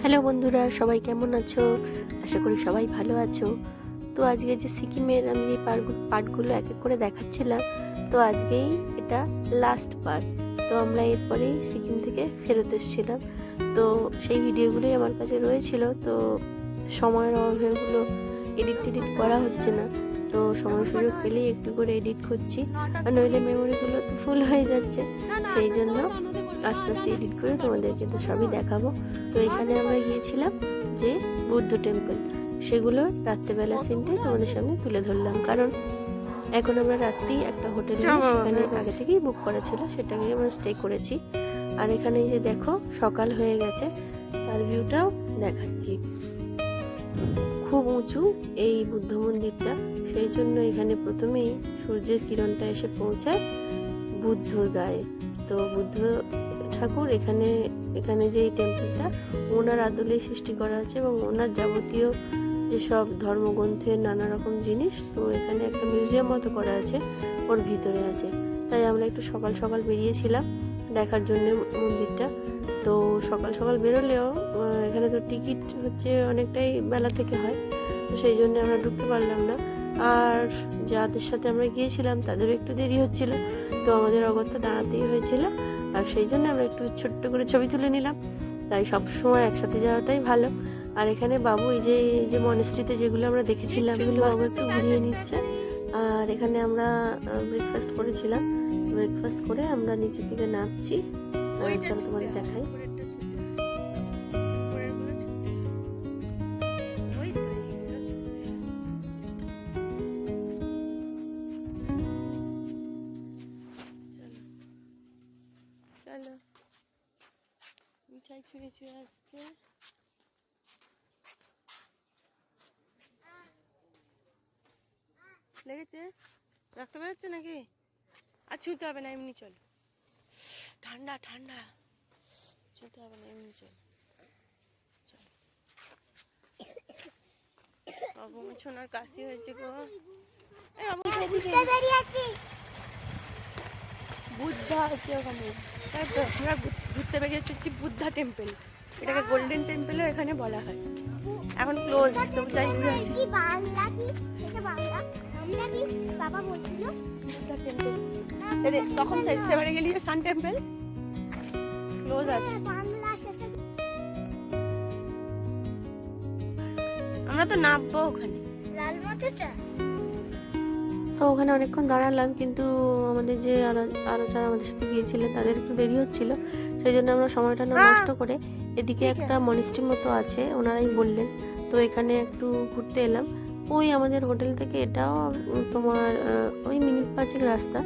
Hello বন্ধুরা, সবাই কেমন আছো? আশা করি সবাই ভালো আছো। তো আজকে যে সিকিমের আমি যে পার্টগুলো এক এক করে দেখাচ্ছিলাম, তো আজকেই এটা লাস্ট পার্ট। তো আমরা এরপরেই সিকিম থেকে ফেরত এসেছিলাম। তো সেই ভিডিওগুলোই আমার কাছে রয়েছিল। তো সময়ের অভাবে ওগুলো এডিট করা হচ্ছে না। তো সময় সুযোগ পেলেই একটু করে এডিট করছি, আর নইলে মেমোরিগুলো তো ফুল হয়ে যাচ্ছে। সেই জন্য আস্তে আস্তে এডিট করে তোমাদেরকে তো সবই দেখাবো। তো এখানে আমরা গিয়েছিলাম যে বৌদ্ধ টেম্পল, সেগুলো রাত্রেবেলা সিনটাই তোমাদের সামনে তুলে ধরলাম। কারণ এখন আমরা রাত্রি একটা হোটেলে সেখানে আগে থেকেই বুক করা ছিল, সেটাকে আমরা স্টে করেছি। আর এখানে যে দেখো সকাল হয়ে গেছে, তার ভিউটাও দেখাচ্ছি। খুব উঁচু এই বুদ্ধ মন্দিরটা, সেই জন্য এখানে প্রথমেই সূর্যের কিরণটা এসে পৌঁছায় বুদ্ধর গায়ে। তো বুদ্ধ ঠাকুর এখানে যে এই টেম্পলটা ওনার আদলেই সৃষ্টি করা আছে, এবং ওনার যাবতীয় যেসব ধর্মগ্রন্থের নানা রকম জিনিস তো এখানে একটা মিউজিয়াম মতো করা আছে, ওর ভিতরে আছে। তাই আমরা একটু সকাল সকাল বেরিয়েছিলাম দেখার জন্য মন্দিরটা। তো সকাল সকাল বেরোলেও এখানে তো টিকিট হচ্ছে অনেকটাই বেলা থেকে হয়, তো সেই জন্য আমরা ঢুকতে পারলাম না। আর যাদের সাথে আমরা গিয়েছিলাম তাদেরও একটু দেরি হচ্ছিল, তো আমাদের অগত্যা দাঁড়াতেই হয়েছিল। আর সেই জন্য আমরা একটু ছোট্ট করে ছবি তুলে নিলাম। তাই সবসময় একসাথে যাওয়াটাই ভালো। আর এখানে বাবু এই যে মনেস্ট্রিতে যেগুলো আমরা দেখেছিলাম এগুলো বাবু একটু ঘুরিয়ে নিচ্ছে। আর এখানে আমরা ব্রেকফাস্ট করেছিলাম। ব্রেকফাস্ট করে আমরা নিচের দিকে নামছি। চলো তোমাদের দেখাই। মিঠাই ছুঁয়ে ছুঁয়ে আসছে। লেগেছে? রাখতে বেরোচ্ছে নাকি? আর ছুঁতে হবে না, এমনি চল। ঠান্ডা ঠান্ডা, ছুঁতে হবে না, এমনি চল। বাবু ছোনার কাশি হয়েছে গো। বুদ্ধা আছে ওখানে। তারপর আমরা ঘুরতে বেরিয়েছি বুদ্ধা টেম্পল, এটাকে গোল্ডেন টেম্পলও এখানে বলা হয়। এখন ক্লোজ, তো যাই ঘুরে আসি। বাবা বলছিল বুদ্ধা টেম্পল, তখন সেবারে গেলি সান টেম্পল ক্লোজ আছে। আমরা তো নামবো ওখানে। তো ওখানে অনেকক্ষণ দাঁড়ালাম, কিন্তু আমাদের যে আরো যারা আমাদের সাথে গিয়েছিলেন তাদের একটু দেরি হচ্ছিল, সেই জন্য আমরা সময়টা না নষ্ট করে এদিকে একটা মনিস্ট্রি মতো আছে ওনারাই বললেন, তো এখানে একটু ঘুরতে এলাম। ওই আমাদের হোটেল থেকে এটাও তোমার ওই মিনিট 5 রাস্তা।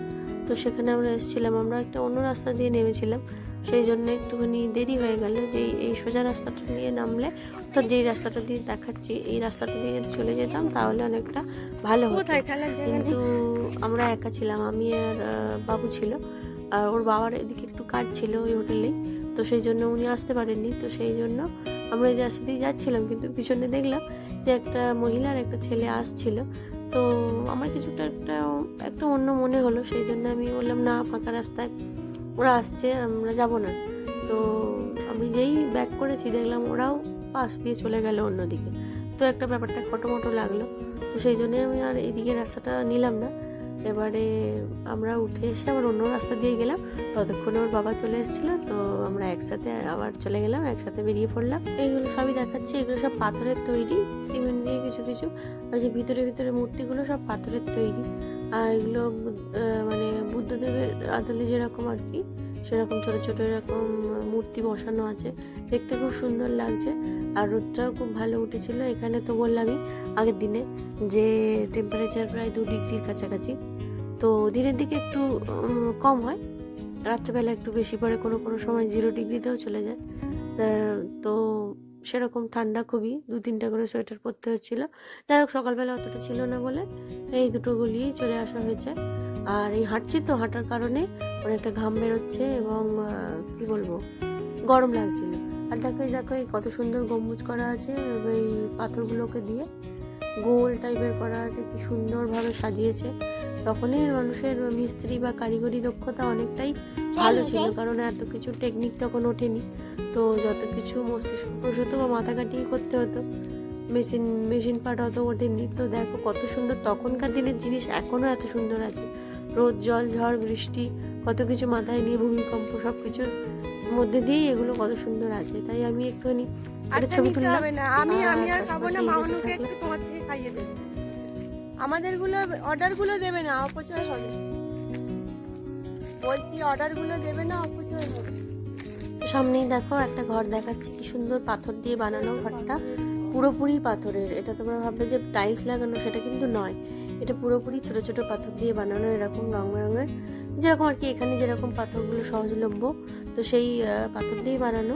তো সেখানে আমরা এসেছিলাম, আমরা একটা অন্য রাস্তা দিয়ে নেমেছিলাম, সেই জন্য একটুখানি দেরি হয়ে গেল। যে এই সোজা রাস্তাটা দিয়ে নামলে, অর্থাৎ যেই রাস্তাটা দিয়ে দেখাচ্ছি এই রাস্তাটা দিয়ে যদি চলে যেতাম তাহলে অনেকটা ভালো হতো। কিন্তু আমরা একা ছিলাম, আমি আর বাবু ছিল, আর ওর বাবার এদিকে একটু কাজ ছিল ওই হোটেলেই, তো সেই জন্য উনি আসতে পারেননি। তো সেই জন্য আমরা এই রাস্তা দিয়ে যাচ্ছিলাম, কিন্তু পিছনে দেখলাম যে একটা মহিলা আর একটা ছেলে আসছিল। তো আমার কিছুটা একটা অন্য মনে হলো, সেই জন্য আমি বললাম না, ফাঁকা রাস্তায় ওরা আসছে, আমরা যাব না। তো আমি যেই ব্যাক করেছি দেখলাম ওরাও পাশ দিয়ে চলে গেল অন্যদিকে। তো একটা ব্যাপারটা খটোমটো লাগলো, তো সেই জন্যে আমি আর এইদিকে রাস্তাটা নিলাম না। এবারে আমরা উঠে এসে আবার অন্য রাস্তা দিয়ে গেলাম। ততক্ষণে ওর বাবা চলে এসেছিলো, তো আমরা একসাথে আবার চলে গেলাম, একসাথে বেরিয়ে পড়লাম। এইগুলো সবই দেখাচ্ছি, এগুলো সব পাথরের তৈরি, সিমেন্ট দিয়ে কিছু কিছু। আর যে ভিতরে মূর্তিগুলো সব পাথরের তৈরি। আর এগুলো মানে বুদ্ধদেবের আদলে যেরকম আর কি, সেরকম ছোট ছোট এরকম মূর্তি বসানো আছে, দেখতে খুব সুন্দর লাগছে। আর রোদটাও খুব ভালো উঠেছিল এখানে। তো বললামই আগের দিনে যে টেম্পারেচার প্রায় 2 ডিগ্রির কাছাকাছি। তো দিনের দিকে একটু কম হয়, রাত্রেবেলা একটু বেশি পড়ে, কোনো কোনো সময় 0 ডিগ্রিতেও চলে যায়। তো সেরকম ঠান্ডা খুবই, 2-3টা করে সোয়েটার পরতে হচ্ছিল। যাই হোক, সকালবেলা অতটা ছিল না বলে এই দুটো গলিয়েই চলে আসা হয়েছে। আর এই হাঁটছি তো, হাঁটার কারণে অনেকটা ঘাম বেরোচ্ছে, এবং কি বলবো, গরম লাগছিল। আর দেখো কত সুন্দর গম্বুজ করা আছে, এই পাথরগুলোকে দিয়ে গোল টাইপের করা আছে, কি সুন্দরভাবে সাজিয়েছে। তখনই মানুষের মিস্ত্রি বা কারিগরি দক্ষতা অনেকটাই ভালো ছিল, কারণ এত কিছু টেকনিক তখন ওঠেনি। তো যত কিছু মস্তিষ্ক প্রসূত বা মাথা কাটিয়ে করতে হতো, মেশিন পার্ট অত ওঠেনি। তো দেখো কত সুন্দর তখনকার দিনের জিনিস এখনও এত সুন্দর আছে। রোদ, জল, ঝড়, বৃষ্টি, কত কিছু মাথায় নিয়ে, ভূমিকম্প, সব কিছুর মধ্যে দিয়েই এগুলো কত সুন্দর আছে। তাই আমি একটুখানি একটা ছবি তুললাম। আমাদেরগুলো অর্ডারগুলো দেবে না, অপচয় হবে। বলছি অর্ডারগুলো দেবে না, অপচয় হবে। সামনেই দেখো একটা ঘর দেখাচ্ছি, কি সুন্দর পাথর দিয়ে বানানো ঘরটা, পুরোপুরি পাথরের। এটা তোমরা ভাববে যে টাইলস লাগানো, সেটা কিন্তু নয়। এটা পুরোপুরি ছোট ছোট পাথর দিয়ে বানানো, এরকম রং বেরঙের, যেরকম আর কি এখানে যেরকম পাথরগুলো সহজলভ্য, তো সেই পাথর দিয়ে বানানো।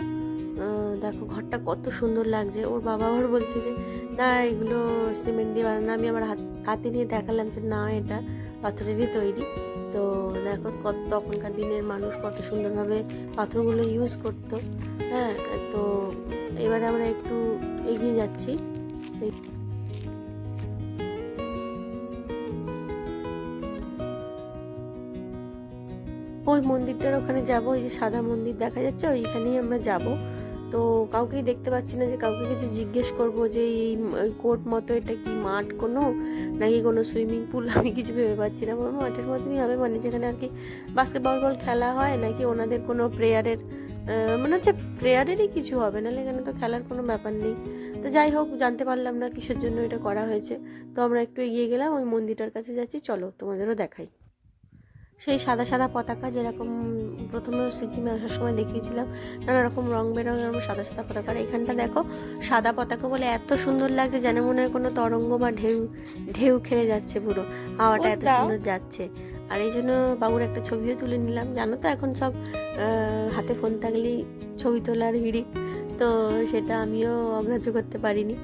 দেখো ঘরটা কত সুন্দর লাগছে। ওর বাবা আবার বলছে যে না এগুলো সিমেন্ট দিয়ে বানানো। আমি আমার হাতে নিয়ে দেখালাম যে না এটা পাথরেরই তৈরি। তো দেখো কত তখনকার দিনের মানুষ কত সুন্দরভাবে পাথরগুলো ইউজ করতো। হ্যাঁ, তো এবারে আমরা একটু এগিয়ে যাচ্ছি। ওই মন্দিরটার ওখানে যাব, ওই যে সাদা মন্দির দেখা যাচ্ছে, ওইখানেই আমরা যাব। তো কাউকেই দেখতে পাচ্ছি না যে কাউকে কিছু জিজ্ঞেস করব যে এই কোর্ট মতো এটা কি মাঠ কোনো, নাকি কোনো সুইমিং পুল, আমি কিছু ভেবে পাচ্ছি না। আমার মাঠের মতনই হবে, মানে যেখানে আর কি বাস্কেটবল বল খেলা হয়, নাকি ওনাদের কোনো প্রেয়ারের, মনে হচ্ছে প্রেয়ারেরই কিছু হবে, নাহলে এখানে তো খেলার কোনো ব্যাপার নেই। তো যাই হোক, জানতে পারলাম না কিসের জন্য এটা করা হয়েছে। তো আমরা একটু এগিয়ে গেলাম, ওই মন্দিরটার কাছে যাচ্ছি, চলো তোমাদেরও দেখাই। সেই সাদা সাদা পতাকা, যেরকম প্রথমে সিকিমে আসার সময় দেখিয়েছিলাম, নানা রকম রং বেরঙের সাদা সাদা পতাকা। আর এখানটা দেখো সাদা পতাকা বলে এত সুন্দর লাগছে, যেন মনে হয় কোনো তরঙ্গ বা ঢেউ ঢেউ খেলে যাচ্ছে, পুরো হাওয়াটা এত সুন্দর যাচ্ছে। আর এই জন্য বাবুর একটা ছবিও তুলে নিলাম। জানো তো এখন সব হাতে ফোন থাকলেই ছবি তোলার হিড়িক, তো সেটা আমিও অগ্রাহ্য করতে পারিনি।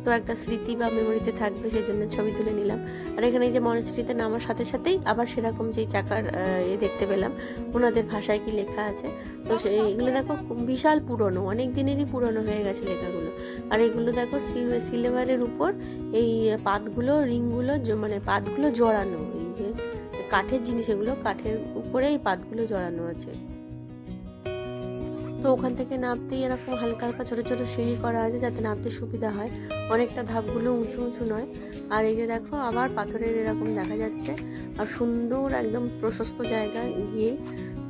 তো একটা স্মৃতি বা মেমোরিতে থাকবে, সেই জন্য ছবি তুলে নিলাম। আর এখানে যে মনেস্ট্রিতে নামার সাথে সাথেই আবার সেরকম যেই চাকার দেখতে পেলাম, ওনাদের ভাষায় কি লেখা আছে। তো সেইগুলো দেখো বিশাল পুরনো, অনেক দিনেরই পুরনো হয়ে গেছে লেখাগুলো। আর এগুলো দেখো সিলভারের উপর এই পাতগুলো, রিংগুলো, মানে পাতগুলো জড়ানো, এই যে কাঠের জিনিস, এগুলো কাঠের উপরে এই পাতগুলো জড়ানো আছে। তো ওখান থেকে নামতেই এরকম হালকা হালকা ছোটো ছোটো সিঁড়ি করা আছে, যাতে নামতে সুবিধা হয়, অনেকটা ধাপগুলো উঁচু উঁচু নয়। আর এই যে দেখো আবার পাথরের এরকম দেখা যাচ্ছে, আর সুন্দর একদম প্রশস্ত জায়গা গিয়ে।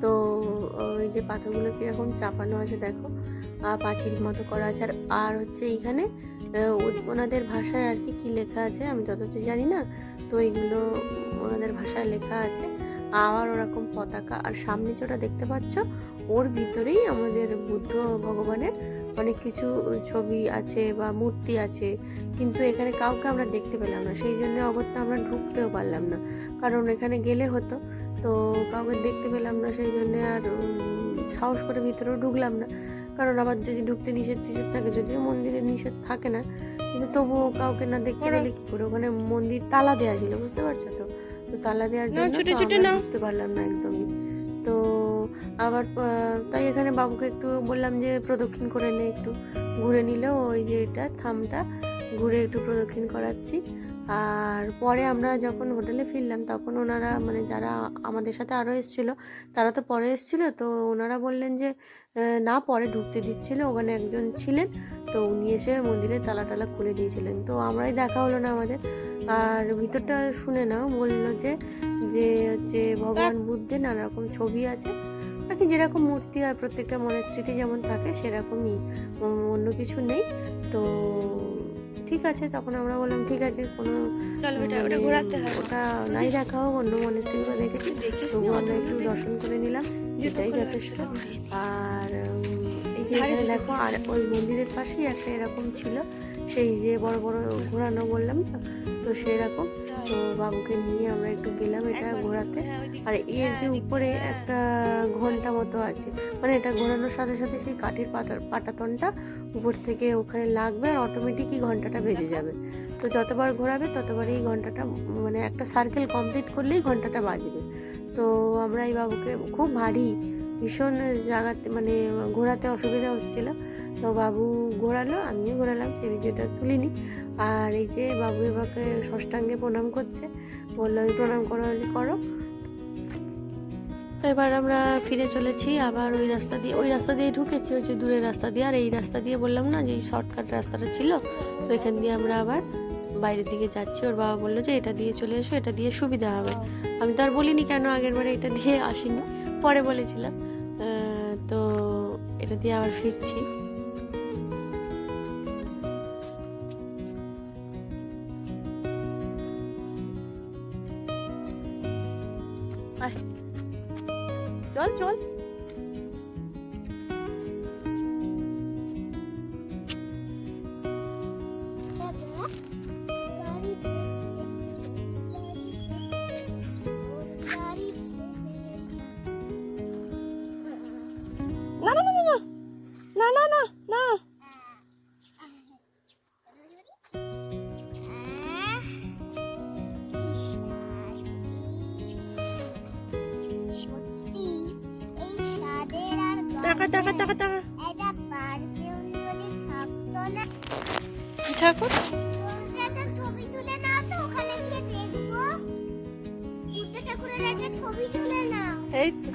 তো ওই যে পাথরগুলো কীরকম চাপানো আছে দেখো, পাঁচিল মতো করা আছে। আর হচ্ছে এইখানে ওনাদের ভাষায় আর কি লেখা আছে আমি যতটা জানি না, তো এইগুলো ওনাদের ভাষায় লেখা আছে। আবার ওরকম পতাকা, আর সামনে যেটা দেখতে পাচ্ছ ওর ভিতরেই আমাদের বুদ্ধ ভগবানের অনেক কিছু ছবি আছে বা মূর্তি আছে, কিন্তু এখানে কাউকে আমরা দেখতে পেলাম না। সেই জন্য অগত্যা আমরা ঢুকতেও পারলাম না, কারণ এখানে গেলে হতো, তো কাউকে দেখতে পেলাম না, সেই জন্য আর সাহস করে ভিতরেও ঢুকলাম না। কারণ আবার যদি ঢুকতে নিষেধ থাকে, যদিও মন্দিরে নিষেধ থাকে না, কিন্তু তবুও কাউকে না দেখতে পেলে কি করে, ওখানে মন্দির তালা দেওয়া ছিল, বুঝতে পারছো তো। তো তালা দেওয়ার জন্য ঢুকতে পারলাম না একদমই। তো আবার তাই এখানে বাবুকে একটু বললাম যে প্রদক্ষিণ করে নে, একটু ঘুরে নিলেও ওই যে এটা থামটা ঘুরে একটু প্রদক্ষিণ করাচ্ছি। আর পরে আমরা যখন হোটেলে ফিরলাম, তখন ওনারা মানে যারা আমাদের সাথে আরও এসেছিলো, তারা তো পরে এসেছিলো, তো ওনারা বললেন যে না, পরে ঢুকতে দিচ্ছিল, ওখানে একজন ছিলেন, তো উনি এসে মন্দিরের তালা টালা খুলে দিয়েছিলেন। তো আমরাই দেখা হলো না আমাদের। আর ভিতরটা শুনে নাও, বললো যে হচ্ছে ভগবান বুদ্ধের নানা রকম ছবি আছে, আর কি যেরকম মূর্তি আর প্রত্যেকটা মনেস্ট্রিতে যেমন থাকে সেরকমই, অন্য কিছু নেই। তো ঠিক আছে, তখন আমরা বললাম ঠিক আছে, কোনো ওটা নাই দেখা হোক, অন্য মনেস্ট্রিগুলো দেখেছি, তবুও আমরা একটু দর্শন করে নিলাম, এটাই যথেষ্ট। আর এই যে এখানে দেখো, আর ওই মন্দিরের পাশেই একটা এরকম ছিল, সেই যে বড় বড় ঘোরানো বললাম তো সেরকম। তো বাবুকে নিয়ে আমরা একটু গেলাম এটা ঘোরাতে। আর এর যে উপরে একটা ঘন্টা মতো আছে, মানে এটা ঘোরানোর সাথে সাথে সেই কাঠের পাটাতনটা উপর থেকে ওখানে লাগবে, আর অটোমেটিকই ঘন্টাটা বেজে যাবে। তো যতবার ঘোরাবে ততবারই ঘন্টাটা, মানে একটা সার্কেল কমপ্লিট করলেই ঘন্টাটা বাজবে। তো আমরা এই বাবুকে, খুব ভারী, ভীষণ জায়গাতে মানে ঘোরাতে অসুবিধা হচ্ছিল, তো বাবু ঘোরালো, আমিও ঘোরালাম, সেই ভিডিওটা তুলিনি। আর এই যে বাবু এবারকে ষষ্ঠাঙ্গে প্রণাম করছে, বললো আমি প্রণাম করো হলে করো। তো এবার আমরা ফিরে চলেছি আবার ওই রাস্তা দিয়ে ঢুকেছি, ওই যে দূরের রাস্তা দিয়ে। আর এই রাস্তা দিয়ে বললাম না যে এই শর্টকাট রাস্তাটা ছিল, তো এখান দিয়ে আমরা আবার বাইরের দিকে যাচ্ছি। ওর বাবা বললো যে এটা দিয়ে চলে এসো, এটা দিয়ে সুবিধা হবে। আমি তো আর বলিনি কেন আগের বারে এটা দিয়ে আসিনি, পরে বলেছিলাম। তো এটা দিয়ে আবার ফিরছি। চল চল। না না না না না না না না। টাকা টাকা টাকা টাকা। কি ঠাকুর? ছবি তুলে নাও তো, ওখানে গিয়ে দেখবো। বুদ্ধ ঠাকুরের একটা ছবি তুলে নাও। এই তো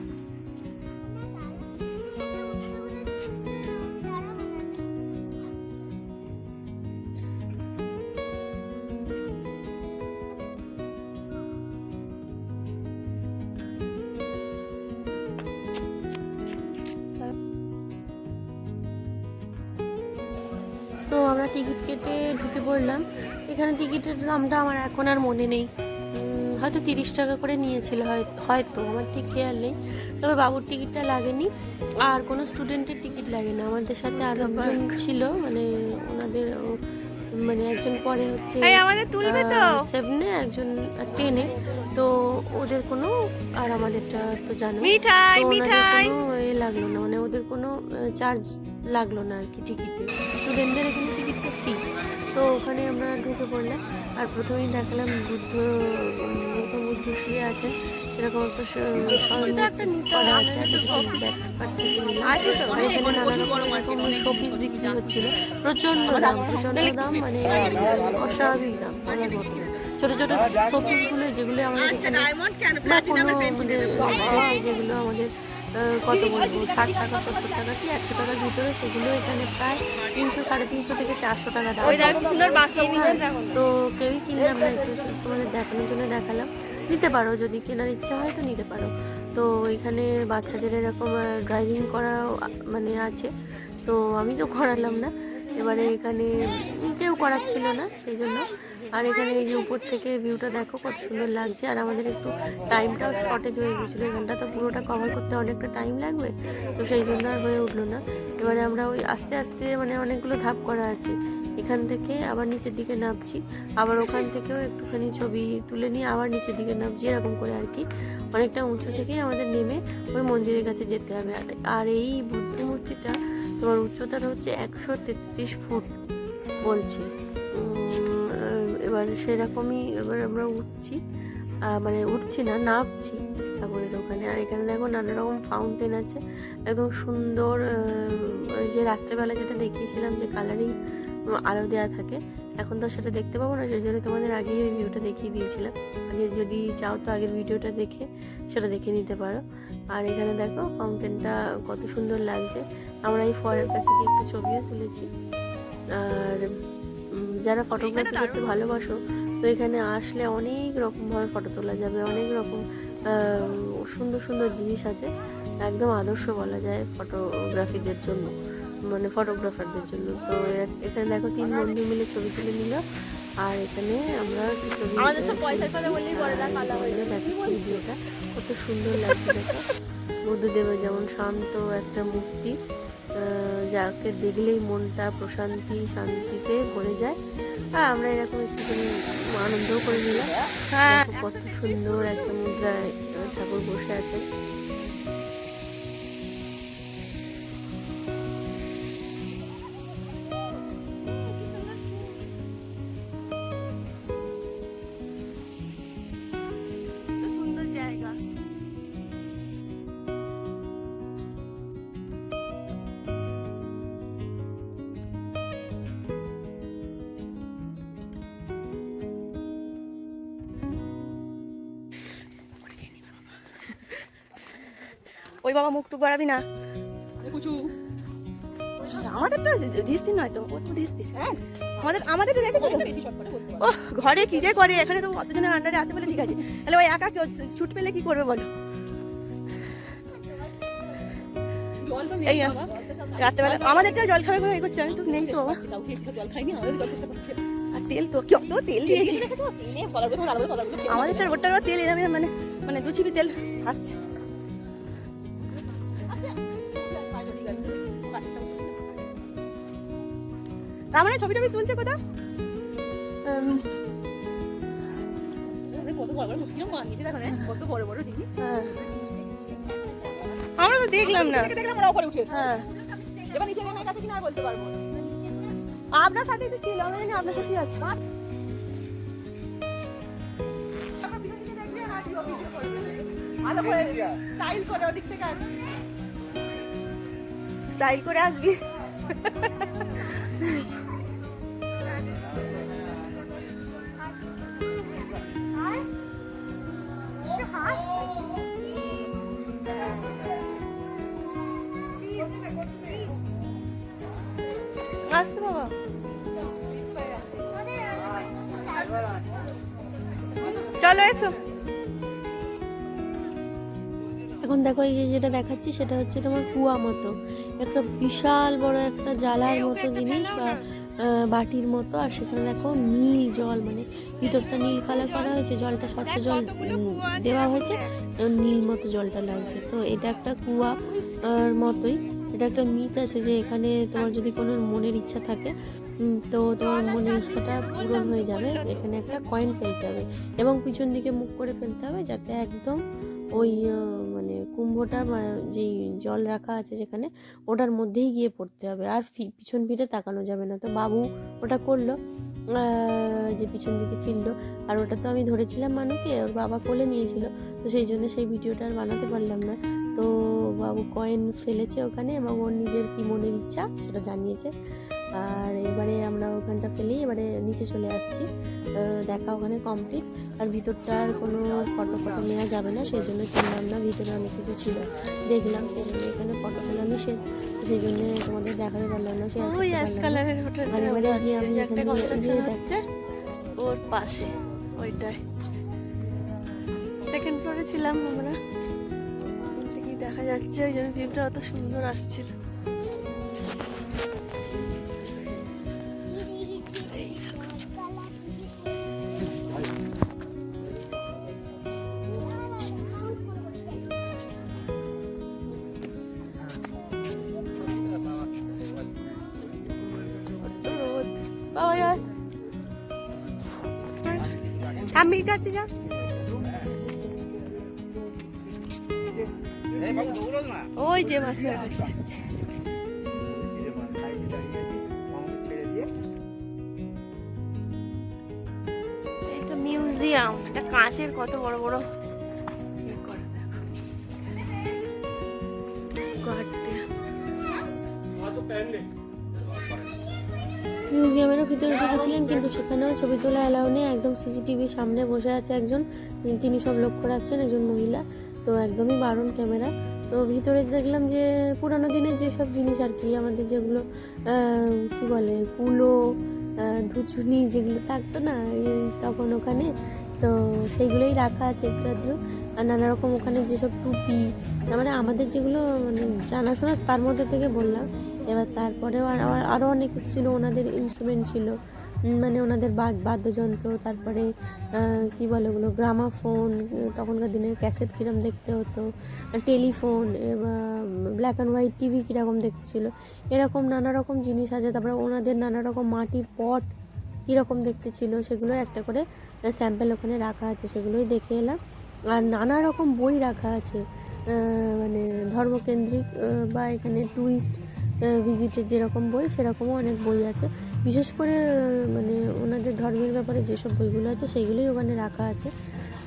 তো আমরা টিকিট কেটে ঢুকে পড়লাম। এখানে টিকিটের দামটা আমার এখন আর মনে নেই, হয়তো 30 টাকা করে নিয়েছিল, হয়তো আমার ঠিক খেয়াল নেই। তবে বাবুর টিকিটটা লাগেনি, আর কোনো স্টুডেন্টের টিকিট লাগে না। আমাদের সাথে আরো একজন ছিল, মানে ওনাদের মানে একজন পরে হচ্ছে আমাদের তুলবে তো। 7-এ, একজন 10-এ। তো ওদের কোনো, আর আমাদেরটা তো জানো, মিঠাই তো ওনাদের মিঠাই। কোনো লাগলো না, মানে ওদের কোনো চার্জ লাগলো না আর কি টিকিটে। স্টুডেন্টদের এখানে টিকিটটা ফ্রি। তো ওখানে আমরা ঢুকে পড়লাম। আর প্রথমেই দেখালাম বুদ্ধ শুয়ে আছেন, এরকম একটা করা আছে। আর এখানে নানা রকম শোপিস বিক্রি হচ্ছিল, প্রচন্ড দাম মানে অস্বাভাবিক দাম বলার মতো। ছোট ছোট শোপিস গুলো যেগুলো আমাদের এখানে বা কোনো আমাদের স্টেটে যেগুলো আমাদের কত বলবো 60 টাকা 70 টাকা কি 100 টাকার ভিতরে, সেগুলো এখানে প্রায় 300 350 থেকে 400 টাকা দাম। তো কেউই কিনলে আমরা একটু তোমাদের দেখানোর জন্য দেখালাম। নিতে পারো, যদি কেনার ইচ্ছা হয় তো নিতে পারো। তো এখানে বাচ্চাদের এরকম ড্রাইভিং করা মানে আছে, তো আমি তো করালাম না। এবারে এখানে কেউ করাচ্ছিল না সেই জন্য। আর এখানে এই যে উপর থেকে ভিউটা দেখো কত সুন্দর লাগছে। আর আমাদের একটু টাইমটাও শর্টেজ হয়ে গেছিলো, এখানটা তো পুরোটা কভার করতে অনেকটা টাইম লাগবে, তো সেই জন্য আর হয়ে উঠলো না। এবারে আমরা ওই আস্তে আস্তে মানে অনেকগুলো ধাপ করা আছে, এখান থেকে আবার নিচের দিকে নামছি, আবার ওখান থেকেও একটুখানি ছবি তুলে নিয়ে আবার নিচের দিকে নামছি, এরকম করে আর কি। অনেকটা উঁচু থেকেই আমাদের নেমে ওই মন্দিরের কাছে যেতে হবে। আর এই বুদ্ধ মূর্তিটা তোমার উচ্চতাটা হচ্ছে 133 ফুট বলছে। এবার সেরকমই এবার আমরা উঠছি, মানে উঠছি না, নামছি ঠাকুরের ওখানে। আর এখানে দেখো নানা রকম ফাউন্টেন আছে, একদম সুন্দর। ওই যে রাত্রেবেলা যেটা দেখিয়েছিলাম যে কালারিং আলো দেওয়া থাকে, এখন তো সেটা দেখতে পাবো না, সেই জন্য তোমাদের আগেই ওই ভিউটা দেখিয়ে দিয়েছিলাম। আগে যদি চাও তো আগের ভিডিওটা দেখে সেটা দেখে নিতে পারো। আর এখানে দেখো ফাউন্টেনটা কত সুন্দর লাগছে। আমরা এই ফলের কাছে গিয়ে একটু ছবিও তুলেছি। আর যারা ফটোগ্রাফি করতে ভালোবাসো তো এখানে আসলে অনেক রকমভাবে ফটো তোলা যাবে, অনেক রকম সুন্দর সুন্দর জিনিস আছে, একদম আদর্শ বলা যায় ফটোগ্রাফিদের জন্য, মানে ফটোগ্রাফারদের জন্য। তো এখানে দেখো 3 বন্ধু মিলে ছবি তুলে নিল। আর এখানে আমরা ছবি দেখাচ্ছি, ভিডিওটা কত সুন্দর লাগছে দেখো। বুদ্ধদেবের যেমন শান্ত একটা মূর্তি, যাকে দেখলেই মনটা শান্তিতে ভরে যায়। আর আমরা এরকম একটুখানি আনন্দও করে নিলাম। কত সুন্দর একটা মুদ্রায় ঠাকুর বসে আছেন। সুন্দর জায়গা। ওই বাবা মুখ টুক বাড়াবি না। আমাদেরটা ধিস্তি নয় তো, ও তো ধিস্তি। আমাদের ও ঘরে কি যে করে, এখানে তো অতজনের আন্ডারে আছে বলে ঠিক আছে, তাহলে ওই একা কেউ ছুট পেলে কি করবে বলো? এই রাত্রেবেলা আমাদেরটা জল খাবে করে করছে, আমি তো নেই তো বাবা। আর তেল তো কত তেল দিয়েছি আমাদেরটা, ওটার তেল এরকম মানে মানে 2 ছিপি তেল আসছে। তার মানে ছবি টবি তুলছে কোথাও? আমরা তো দেখলাম না, হ্যাঁ আপনার সাথে তো ছিল, আমরা জানি আপনার সাথে আছে। ভালো করে স্টাইল করে ওদিক থেকে আসবি, স্টাইল করে আসবি। আসতে বাবা, চলো এসো। এখন দেখো এই যে যেটা দেখাচ্ছি সেটা হচ্ছে তোমার কুয়া মতো একটা বিশাল বড় একটা জালার মতো জিনিস বা বাটির মতো, আর সেখানে দেখো নীল জল, মানে ভিতরটা নীল কালার করা হয়েছে, জলটা স্বচ্ছ জল দেওয়া হয়েছে, নীল মতো জলটা লাগছে। তো এটা একটা কুয়া মতোই, এটা একটা মিথ আছে যে এখানে তোমার যদি কোনো মনের ইচ্ছা থাকে তো তোমার মনের ইচ্ছাটা পূরণ হয়ে যাবে। এখানে একটা কয়েন ফেলতে হবে এবং পিছন দিকে মুখ করে ফেলতে হবে, যাতে একদম ওই মানে কুম্ভটা যেই জল রাখা আছে যেখানে ওটার মধ্যেই গিয়ে পড়তে হবে, আর পিছন ফিরে তাকানো যাবে না। তো বাবু ওটা করলো, যে পিছন দিকে ফিরলো, আর ওটা তো আমি ধরেছিলাম মানুকে, ওর বাবা কোলে নিয়েছিল, তো সেই জন্য সেই ভিডিওটা আর বানাতে পারলাম না। তো বাবু কয়েন ফেলেছে ওখানে এবং ওর নিজের কি মনের ইচ্ছা সেটা জানিয়েছে। আর এবারে আমরা ওখানটা ফেলেই এবারে নিচে চলে আসছি, দেখা ওখানে কমপ্লিট। আর ভিতরটা আর কোনো ফটো নেওয়া যাবে না, সেই জন্য কিনলাম না, ভিতরে অনেক কিছু ছিল দেখলাম, সেই জন্য এখানে ফটো তোলা নিষেধ, সেই জন্য তোমাদের দেখাতে পারলাম না। এবারে গিয়ে আমি দেখছে ওর পাশে ওইটাই সেকেন্ড ফ্লোরে ছিলাম আমরা, কি দেখা যাচ্ছে, ওই জন্য ভিউটা অত সুন্দর আসছিল। আমির কাছে যা, ওই যে মাছ মারা কাছে যাচ্ছে। এটা মিউজিয়াম, এটা কাঁচের কত বড় বড় মিউজিয়ামেরও ভিতরে ঢুকেছিলেন, কিন্তু সেখানেও ছবি তোলা অ্যালাউ নেই। একদম সিসিটিভির সামনে বসে আছে একজন, তিনি সব লক্ষ্য রাখছেন, একজন মহিলা, তো একদমই বারণ ক্যামেরা। তো ভিতরে দেখলাম যে পুরানো দিনের যেসব জিনিস আর কি, আমাদের যেগুলো কি বলে কুলো, ধুচুনি যেগুলো থাকতো না তখন ওখানে, তো সেইগুলোই রাখা আছে একটু আধটু। আর নানা রকম ওখানে যেসব টুপি, মানে আমাদের যেগুলো মানে জানাশোনা তার মধ্যে থেকে বললাম। এবার তারপরেও আরও অনেক কিছু ছিল, ওনাদের ইনস্ট্রুমেন্ট ছিল, মানে ওনাদের বাদ্যযন্ত্র, তারপরে কি বলে ওগুলো গ্রামাফোন, তখনকার দিনের ক্যাসেট কীরকম দেখতে হতো, telephone, black and white TV কীরকম দেখতে ছিল, এরকম নানা রকম জিনিস আছে। তারপরে ওনাদের নানা রকম মাটির পট কীরকম দেখতে ছিল, সেগুলোর একটা করে স্যাম্পেল ওখানে রাখা আছে, সেগুলোই দেখে এলাম। আর নানা রকম বই রাখা আছে, মানে ধর্মকেন্দ্রিক বা এখানে ট্যুরিস্ট ভিজিটের যেরকম বই সেরকমও অনেক বই আছে। বিশেষ করে মানে ওনাদের ধর্মের ব্যাপারে যেসব বইগুলো আছে সেইগুলোই ওখানে রাখা আছে।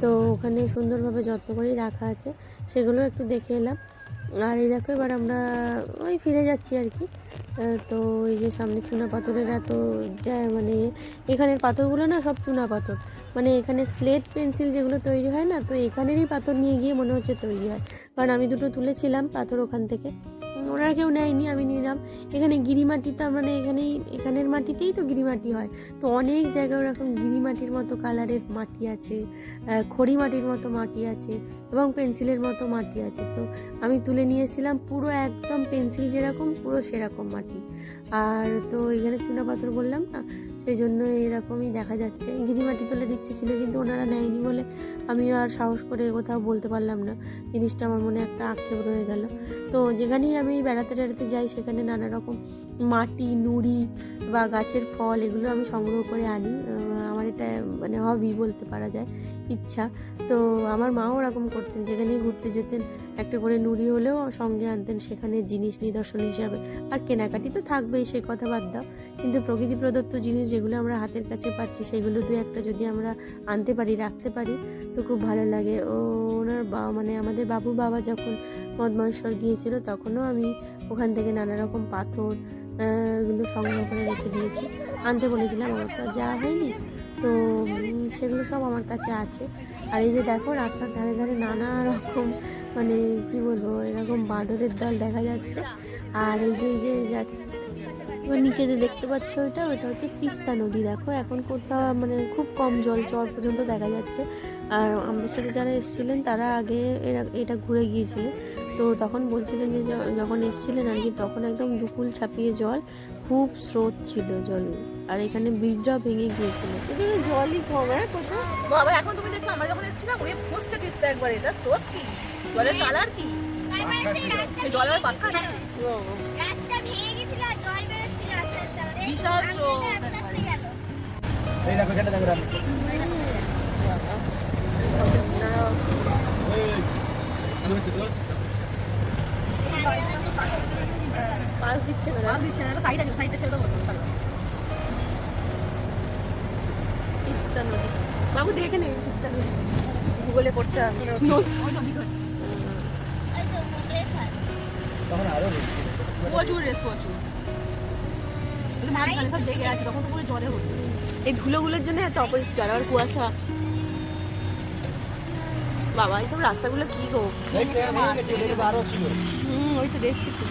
তো ওখানে সুন্দরভাবে যত্ন করেই রাখা আছে, সেগুলো একটু দেখে এলাম। আর এই দেখো এবার আমরা ওই ফিরে যাচ্ছি আর কি। তো এই যে সামনে চুনা পাথরের এত মানে এখানের পাথরগুলো না সব চুনা পাথর, মানে এখানে স্লেট পেন্সিল যেগুলো তৈরি হয় না, তো এখানেরই পাথর নিয়ে গিয়ে মনে হচ্ছে তৈরি হয়। কারণ আমি দুটো তুলেছিলাম পাথর ওখান থেকে, ওনারা কেউ নেয়নি, আমি নিলাম। এখানে গিরিমাটিটা মানে এখানের মাটিতেই তো গিরিমাটি হয়, তো অনেক জায়গায় ওরকম গিরিমাটির মতো কালারের মাটি আছে, খড়ি মাটির মতো মাটি আছে এবং পেন্সিলের মতো মাটি আছে। তো আমি তুলে নিয়েছিলাম পুরো একদম পেন্সিল যেরকম পুরো সেরকম মাটি। আর তো এখানে চুনা পাথর বললাম না, সেই জন্য এরকমই দেখা যাচ্ছে। গিরিমাটি তুলে দিচ্ছে ছিল, কিন্তু ওনারা নেয়নি বলে আমিও আর সাহস করে কোথাও বলতে পারলাম না। জিনিসটা আমার মনে একটা আক্ষেপ রয়ে গেল। তো যেখানেই আমি বেড়াতে টেড়াতে যাই সেখানে নানা রকম মাটি, নুড়ি বা গাছের ফল এগুলো আমি সংগ্রহ করে আনি। আমার এটা মানে হবি বলতে পারা যায়, ইচ্ছা। তো আমার মাও ওরকম করতেন, যেখানেই ঘুরতে যেতেন একটা করে নুড়ি হলেও সঙ্গে আনতেন, সেখানে জিনিস নিদর্শন হিসাবে। আর কেনাকাটি তো থাকবেই, সে কথা বাদ দাও, কিন্তু প্রকৃতি প্রদত্ত জিনিস যেগুলো আমরা হাতের কাছে পাচ্ছি সেগুলো দু একটা যদি আমরা আনতে পারি, রাখতে পারি, তো খুব ভালো লাগে। ওনার মানে আমাদের বাবুর বাবা যখন মদমহেশ্বর গিয়েছিল তখনও আমি ওখান থেকে নানা রকম পাথর এগুলো সংগ্রহ করে রেখে দিয়েছি। আনতে বলেছিলাম, আমার তো আর যাওয়া হয়নি, তো সেগুলো সব আমার কাছে আছে। আর এই যে দেখো রাস্তার ধারে ধারে নানা রকম মানে কি বলবো, এরকম বাঁদরের দল দেখা যাচ্ছে। আর এই যে নিচে যে দেখতে পাচ্ছ ওইটা হচ্ছে তিস্তা নদী। দেখো এখন কোথাও মানে খুব কম জল, চর পর্যন্ত দেখা যাচ্ছে। আর আমাদের সাথে যারা এসেছিলেন তারা আগে এটা ঘুরে গিয়েছিলেন, তো তখন বলছিলেন যে যখন এসেছিলেন আর কি তখন একদম দুকুল ছাপিয়ে জল, খুব স্রোত ছিল জল। আর এখানে ব্রিজটাও ভেঙে গিয়েছিল, কিন্তু জলই কম। হ্যাঁ কোথায় বাবা, এখন তুমি দেখছো আমরা যখন এসেছিলাম ওই ফুসতে তিস্তা একবার, এটা স্রোত কি, জলের কালার কি, জলের পাখা রাস্তা ভেঙে গেছিল আর জল বেরোচ্ছিল আস্তে আস্তে, আমাদের বিশাল স্রোত। আস্তে আস্তে গেল। এই দেখো এটা দেখো পাস দিচ্ছে না, সাইড আছে, সাইডটা ছেড়ে দেবো। তিস্তা নদী বাবু দেখে নেই, তিস্তা নদী ভূগোলে পড়তে হবে। ওই তো মোটরের সাথে তখন আরো বেশি প্রচুর রেস, প্রচুর সব দেখে আছে, তখন তো পুরো জলে হতো। এই ধুলোগুলোর জন্য এত অপরিষ্কার আর কুয়াশা। বাবা এইসব রাস্তাগুলো কি গো, আরো ছিল। ওই তো দেখছি তো।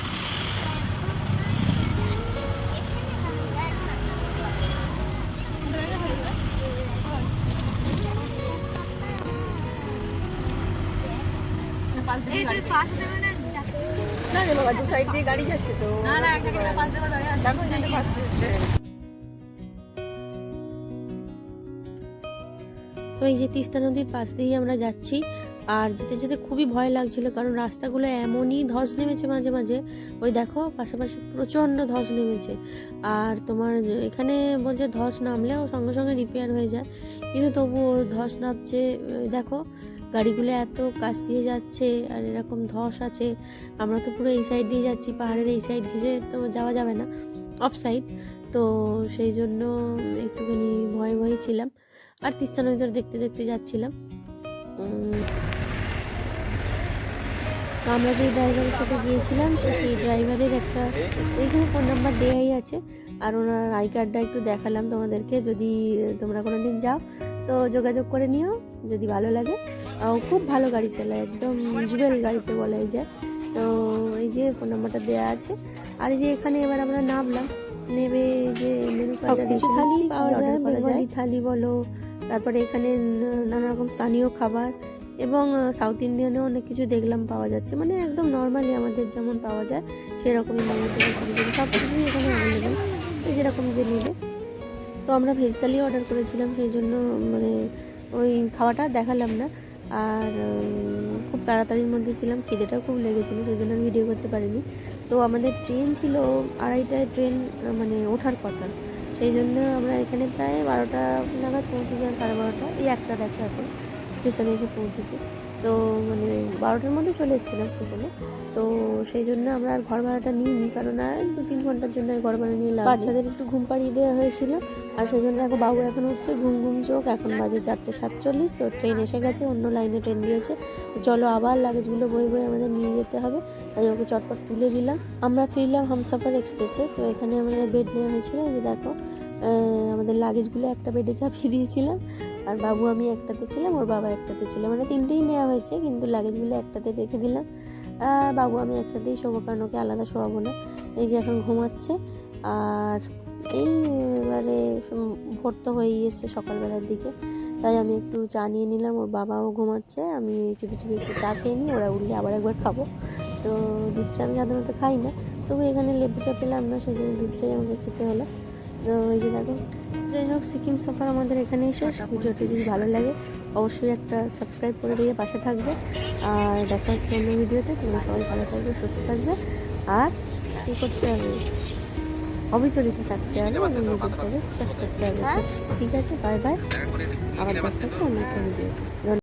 এই তুই পাশ দেবে না যাচ্ছে। না রে বাবা, দু সাইড দিয়ে গাড়ি যাচ্ছে তো। না না, একটা জায়গায় পাশ দেবার গাড়ি আছে, দেখো যেতে পাশ দিচ্ছে। তো এই যে তিস্তা নদীর পাশ দিয়েই আমরা যাচ্ছি। আর যেতে যেতে খুবই ভয় লাগছিল, কারণ রাস্তাগুলো এমনই ধস নেমেছে মাঝে মাঝে, ওই দেখো পাশাপাশি প্রচণ্ড ধস নেমেছে। আর তোমার এখানে বলছে ধস নামলেও সঙ্গে সঙ্গে রিপেয়ার হয়ে যায়, কিন্তু তবুও ধস নামছে। দেখো গাড়িগুলো এত কাছ দিয়ে যাচ্ছে আর এরকম ধস আছে। আমরা তো পুরো এই সাইড দিয়ে যাচ্ছি, পাহাড়ের এই সাইড দিয়ে তো যাওয়া যাবে না, অফ সাইড, তো সেই জন্য একটুখানি ভয়ে ভয়ে ছিলাম। আর তিস্তা নদীটা দেখতে দেখতে যাচ্ছিলাম। আমরা যে ড্রাইভারের সাথে গিয়েছিলাম, তো সেই ড্রাইভারের একটা এইখানে ফোন নাম্বার দেওয়াই আছে, আর ওনার আই কার্ডটা একটু দেখালাম তোমাদেরকে। যদি তোমরা কোনো দিন যাও তো যোগাযোগ করে নিও যদি ভালো লাগে। খুব ভালো গাড়ি চালায়, একদম জুয়েল গাড়িতে বলাই যায়। তো এই যে ফোন নাম্বারটা দেওয়া আছে। আর এই যে এখানে এবার আমরা নামলাম, নেবে যে মেনু কার্ডটা কিছু থালি পাওয়া যায়, বেঙ্গলি থালি বলো, তারপরে এখানে নানা রকম স্থানীয় খাবার এবং সাউথ ইন্ডিয়ানেও অনেক কিছু দেখলাম পাওয়া যাচ্ছে, মানে একদম নর্মালি আমাদের যেমন পাওয়া যায় সেরকমই মোমো থেকে সব কিছুই এখানে অ্যাভেলেবেল, যেরকম যে নেবে। তো আমরা ভেজ থালি অর্ডার করেছিলাম, সেই জন্য মানে ওই খাওয়াটা দেখালাম না। আর খুব তাড়াতাড়ির মধ্যে ছিলাম, খিদেটাও খুব লেগেছিলো, সেই জন্য ভিডিও করতে পারিনি। তো আমাদের ট্রেন ছিল 2:30টায়, ট্রেন মানে ওঠার কথা, সেই জন্য আমরা এখানে প্রায় 12টা নাগাদ পৌঁছেছিলাম, 12:30, এই একটা দেখো এখন স্টেশনে এসে পৌঁছেছি। তো মানে 12টার মধ্যে চলে এসেছিলাম স্টেশনে। তো সেই জন্য আমরা আর ঘর ভাড়াটা নিইনি, কারণ আর 2-3 ঘন্টার জন্য আর ঘর ভাড়া নিয়ে লাভ নেই। বাচ্চাদের একটু ঘুম পাড়িয়ে দেওয়া হয়েছিল, আর সেই জন্য দেখো বাবু এখন উঠছে ঘুম ঘুম চোখ। এখন বাজে 4:47, তো ট্রেন এসে গেছে, অন্য লাইনে ট্রেন দিয়েছে। তো চলো আবার লাগেজগুলো বয়ে বয়ে আমাদের নিয়ে যেতে হবে, তাই ওকে চটপট তুলে দিলাম। আমরা ফিরলাম হামসাফার এক্সপ্রেসে। তো এখানে আমাদের বেড নেওয়া হয়েছিল, এই যে দেখো আমাদের লাগেজগুলো একটা বেডে চাপিয়ে দিয়েছিলাম, আর বাবু আমি একটাতে ছিলাম, ওর বাবা একটাতে ছিল, মানে 3টেই নেওয়া হয়েছে, কিন্তু লাগেজগুলো একটাতে রেখে দিলাম। বাবু আমি একসাথেই শোবো, কারণ ওকে আলাদা শোয়াবো না। এই যে এখন ঘুমাচ্ছে, আর এই এবারে ভোর তো হয়েই এসছে সকালবেলার দিকে, তাই আমি একটু চা নিয়ে নিলাম। ওর বাবাও ঘুমাচ্ছে, আমি চুপি চুপি একটু চা খেয়ে নিই, ওরা উঠলে আবার একবার খাবো। তো দুধ চা আমি সাধারণত খাই না, তবু এখানে লেবু চা পেলাম না, সেই জন্য দুধ চাই আমাকে খেতে হলো। তো এই যে দেখো, যাই হোক সিকিম সফর আমাদের এখানেই শেষ। ভিডিওটি যদি ভালো লাগে অবশ্যই একটা সাবস্ক্রাইব করে দিয়ে পাশে থাকবে, আর দেখা হচ্ছে অন্য ভিডিওতে। তোমরা সবাই ভালো থাকবে, সুস্থ থাকবে, আর কী করতে হবে, অবিচলিত থাকতে হবে এবং নিজের করে বিশ্বাস করতে হবে। ঠিক আছে, বাই বাই, আবার দেখা হচ্ছে অন্য একটা ভিডিও।